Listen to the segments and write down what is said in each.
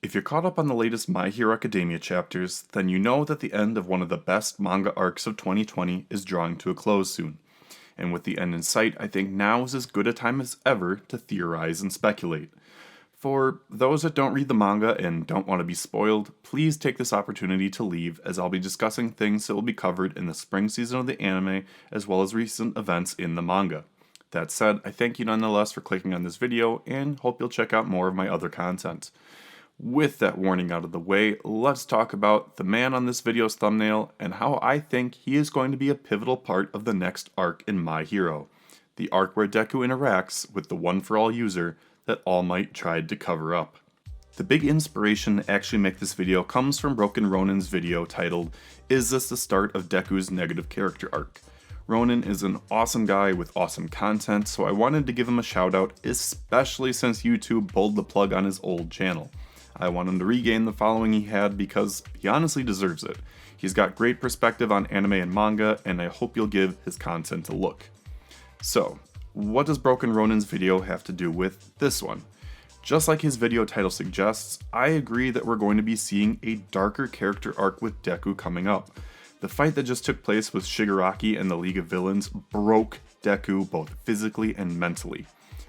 If you're caught up on the latest My Hero Academia chapters, then you know that the end of one of the best manga arcs of 2020 is drawing to a close soon. And with the end in sight, I think now is as good a time as ever to theorize and speculate. For those that don't read the manga and don't want to be spoiled, please take this opportunity to leave, as I'll be discussing things that will be covered in the spring season of the anime as well as recent events in the manga. That said, I thank you nonetheless for clicking on this video and hope you'll check out more of my other content. With that warning out of the way, let's talk about the man on this video's thumbnail and how I think he is going to be a pivotal part of the next arc in My Hero. The arc where Deku interacts with the One For All user that All Might tried to cover up. The big inspiration to actually make this video comes from Broken Ronin's video titled, "Is This the Start of Deku's Negative Character Arc?" Ronin is an awesome guy with awesome content, so I wanted to give him a shout out, especially since YouTube pulled the plug on his old channel. I want him to regain the following he had because he honestly deserves it. He's got great perspective on anime and manga, and I hope you'll give his content a look. So, what does Broken Ronin's video have to do with this one? Just like his video title suggests, I agree that we're going to be seeing a darker character arc with Deku coming up. The fight that just took place with Shigaraki and the League of Villains broke Deku both physically and mentally.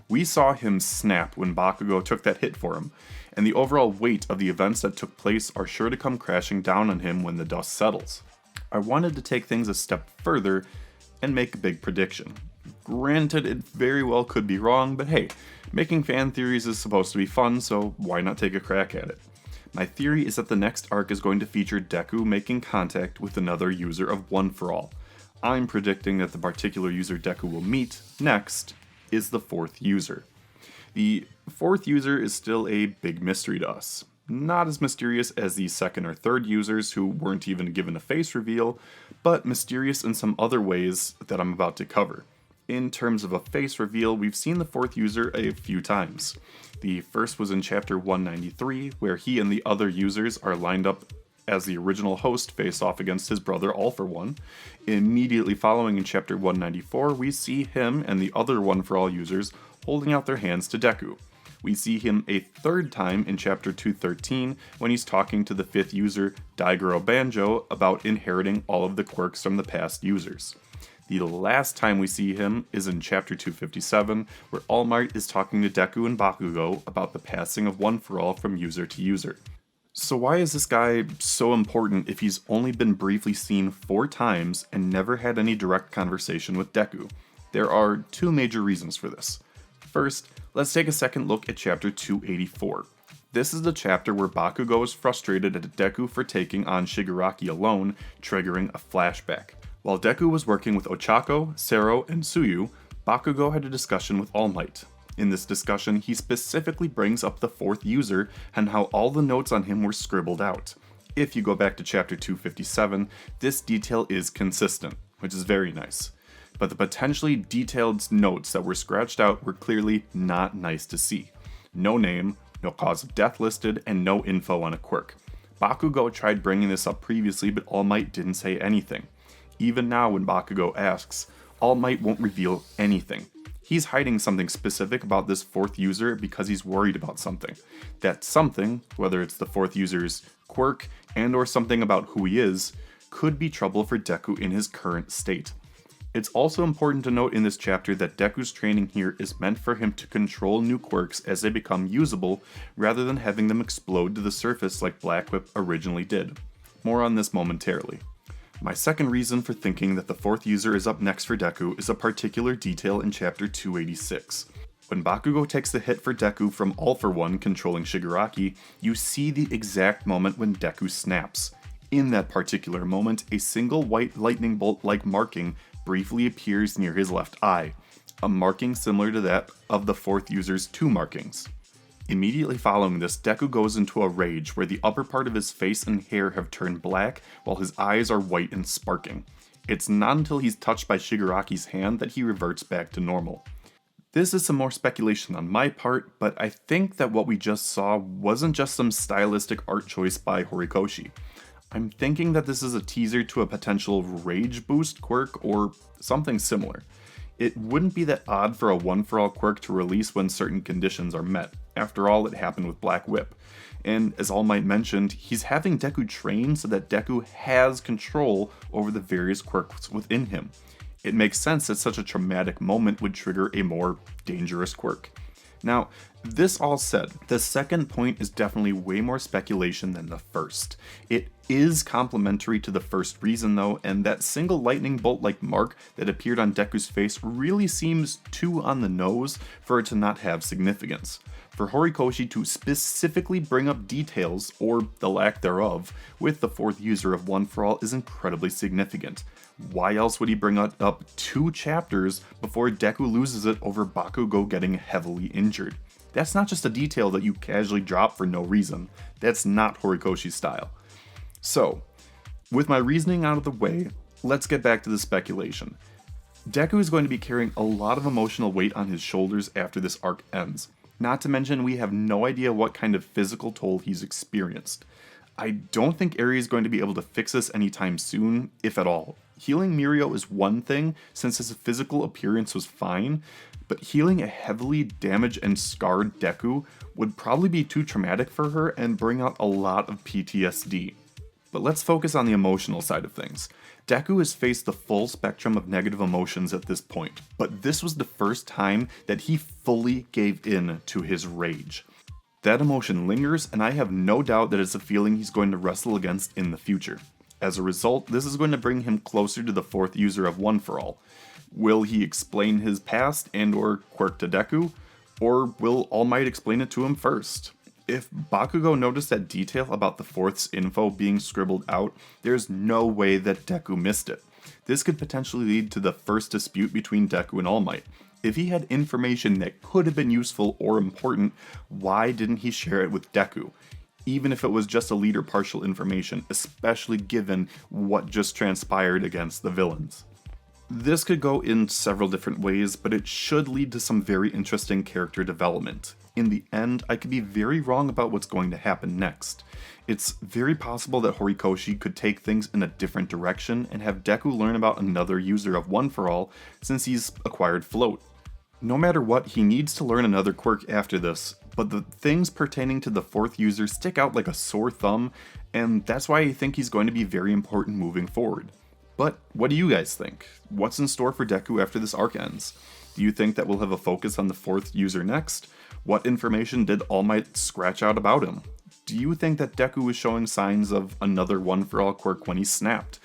We saw him snap when Bakugo took that hit for him, and the overall weight of the events that took place are sure to come crashing down on him when the dust settles. I wanted to take things a step further and make a big prediction. Granted, it very well could be wrong, but hey, making fan theories is supposed to be fun, so why not take a crack at it? My theory is that the next arc is going to feature Deku making contact with another user of One For All. I'm predicting that the particular user Deku will meet next is the fourth user. The fourth user is still a big mystery to us. Not as mysterious as the second or third users who weren't even given a face reveal, but mysterious in some other ways that I'm about to cover. In terms of a face reveal, we've seen the fourth user a few times. The first was in chapter 193, where he and the other users are lined up as the original host face off against his brother All For One. Immediately following in chapter 194, we see him and the other One For All users holding out their hands to Deku. We see him a third time in chapter 213 when he's talking to the fifth user, Daigoro Banjo, about inheriting all of the quirks from the past users. The last time we see him is in chapter 257, where All Might is talking to Deku and Bakugo about the passing of One For All from user to user. So why is this guy so important if he's only been briefly seen 4 times and never had any direct conversation with Deku? There are 2 major reasons for this. First, let's take a second look at chapter 284. This is the chapter where Bakugo is frustrated at Deku for taking on Shigaraki alone, triggering a flashback. While Deku was working with Ochako, Sero, and Tsuyu, Bakugo had a discussion with All Might. In this discussion, he specifically brings up the fourth user and how all the notes on him were scribbled out. If you go back to chapter 257, this detail is consistent, which is very nice. But the potentially detailed notes that were scratched out were clearly not nice to see. No name, no cause of death listed, and no info on a quirk. Bakugo tried bringing this up previously, but All Might didn't say anything. Even now when Bakugo asks, All Might won't reveal anything. He's hiding something specific about this fourth user because he's worried about something. That something, whether it's the fourth user's quirk and or something about who he is, could be trouble for Deku in his current state. It's also important to note in this chapter that Deku's training here is meant for him to control new quirks as they become usable, rather than having them explode to the surface like Black Whip originally did. More on this momentarily. My second reason for thinking that the fourth user is up next for Deku is a particular detail in chapter 286. When Bakugo takes the hit for Deku from All For One controlling Shigaraki, you see the exact moment when Deku snaps. In that particular moment, a single white lightning bolt-like marking briefly appears near his left eye, a marking similar to that of the fourth user's 2 markings. Immediately following this, Deku goes into a rage where the upper part of his face and hair have turned black while his eyes are white and sparking. It's not until he's touched by Shigaraki's hand that he reverts back to normal. This is some more speculation on my part, but I think that what we just saw wasn't just some stylistic art choice by Horikoshi. I'm thinking that this is a teaser to a potential rage boost quirk or something similar. It wouldn't be that odd for a One For All quirk to release when certain conditions are met. After all, it happened with Black Whip. And as All Might mentioned, he's having Deku train so that Deku has control over the various quirks within him. It makes sense that such a traumatic moment would trigger a more dangerous quirk. Now, this all said, the second point is definitely way more speculation than the first. It is complementary to the first reason though, and that single lightning bolt-like mark that appeared on Deku's face really seems too on the nose for it to not have significance. For Horikoshi to specifically bring up details, or the lack thereof, with the fourth user of One For All is incredibly significant. Why else would he bring up 2 chapters before Deku loses it over Bakugo getting heavily injured? That's not just a detail that you casually drop for no reason. That's not Horikoshi's style. So, with my reasoning out of the way, let's get back to the speculation. Deku is going to be carrying a lot of emotional weight on his shoulders after this arc ends. Not to mention, we have no idea what kind of physical toll he's experienced. I don't think Eri is going to be able to fix this anytime soon, if at all. Healing Mirio is one thing, since his physical appearance was fine, but healing a heavily damaged and scarred Deku would probably be too traumatic for her and bring out a lot of PTSD. But let's focus on the emotional side of things. Deku has faced the full spectrum of negative emotions at this point, but this was the first time that he fully gave in to his rage. That emotion lingers, and I have no doubt that it's a feeling he's going to wrestle against in the future. As a result, this is going to bring him closer to the fourth user of One For All. Will he explain his past and/or quirk to Deku, or will All Might explain it to him first? If Bakugo noticed that detail about the fourth's info being scribbled out, there's no way that Deku missed it. This could potentially lead to the first dispute between Deku and All Might. If he had information that could have been useful or important, why didn't he share it with Deku? Even if it was just a lead or partial information, especially given what just transpired against the villains. This could go in several different ways, but it should lead to some very interesting character development. In the end, I could be very wrong about what's going to happen next. It's very possible that Horikoshi could take things in a different direction and have Deku learn about another user of One For All since he's acquired Float. No matter what, he needs to learn another quirk after this, but the things pertaining to the fourth user stick out like a sore thumb, and that's why I think he's going to be very important moving forward. But what do you guys think? What's in store for Deku after this arc ends? Do you think that we'll have a focus on the fourth user next? What information did All Might scratch out about him? Do you think that Deku is showing signs of another One For All quirk when he snapped?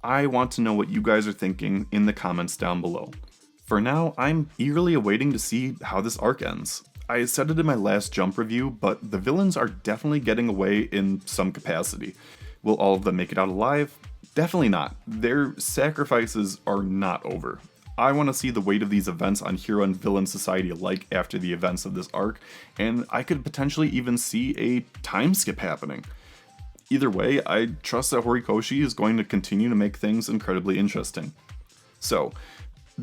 I want to know what you guys are thinking in the comments down below. For now, I'm eagerly awaiting to see how this arc ends. I said it in my last Jump review, but the villains are definitely getting away in some capacity. Will all of them make it out alive? Definitely not. Their sacrifices are not over. I want to see the weight of these events on hero and villain society alike after the events of this arc, and I could potentially even see a time skip happening. Either way, I trust that Horikoshi is going to continue to make things incredibly interesting. So,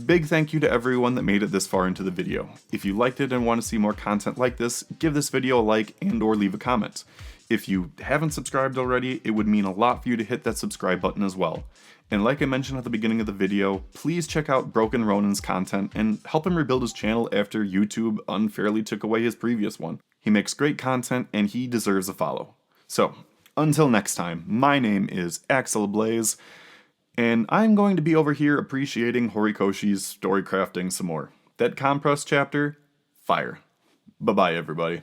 big thank you to everyone that made it this far into the video. If you liked it and want to see more content like this, give this video a like and/or leave a comment. If you haven't subscribed already, it would mean a lot for you to hit that subscribe button as well. And like I mentioned at the beginning of the video, please check out Broken Ronin's content and help him rebuild his channel after YouTube unfairly took away his previous one. He makes great content and he deserves a follow. So, until next time, my name is Axel Blaze, and I'm going to be over here appreciating Horikoshi's story crafting some more. That compress chapter, fire. Bye-bye everybody.